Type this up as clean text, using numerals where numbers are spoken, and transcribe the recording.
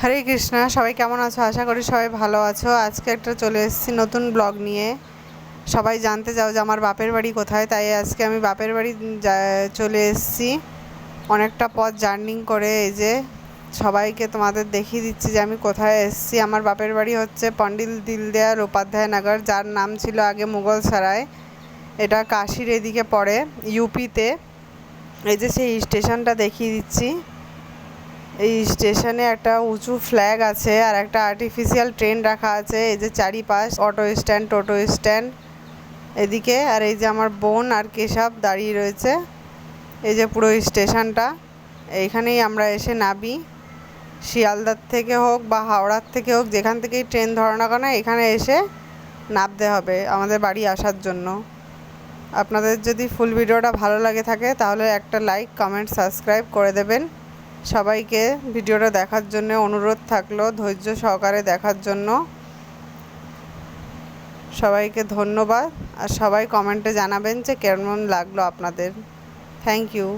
হরে কৃষ্ণা, সবাই কেমন আছো? আশা করি সবাই ভালো আছো। আজকে একটা চলে এসেছি নতুন ব্লগ নিয়ে। সবাই জানতে চাও যে আমার বাপের বাড়ি কোথায়, তাই আজকে আমি বাপের বাড়ি চলে এসেছি। অনেকটা পথ জার্নি করে এই যে সবাইকে তোমাদের দেখিয়ে দিচ্ছি যে আমি কোথায় এসেছি। আমার বাপের বাড়ি হচ্ছে পণ্ডিত দীনদয়াল উপাধ্যায় নগর, যার নাম ছিল আগে মুঘলসরাই। এটা কাশীর এদিকে পড়ে, ইউপিতে। এই যে সেই স্টেশনটা দেখিয়ে দিচ্ছি। এই স্টেশনে একটা উঁচু ফ্ল্যাগ আছে আর একটা আর্টিফিশিয়াল ট্রেন রাখা আছে। এই যে চারিপাশ অটো স্ট্যান্ড, টোটো স্ট্যান্ড এদিকে। আর এই যে আমার বোন আর কেশব দাঁড়িয়ে রয়েছে। এই যে পুরো স্টেশনটা, এইখানেই আমরা এসে নামি। শিয়ালদার থেকে হোক বা হাওড়ার থেকে হোক, যেখান থেকেই ট্রেন ধরো না কেন, এখানে এসে নামতে হবে আমাদের বাড়ি আসার জন্য। আপনাদের যদি ফুল ভিডিওটা ভালো লাগে থাকে তাহলে একটা লাইক, কমেন্ট, সাবস্ক্রাইব করে দেবেন। সবাইকে ভিডিওটা দেখার জন্য অনুরোধ থাকলো, ধৈর্য সহকারে দেখার জন্য। সবাইকে ধন্যবাদ। আর সবাই কমেন্টে জানাবেন যে কেমন লাগলো আপনাদের। Thank you.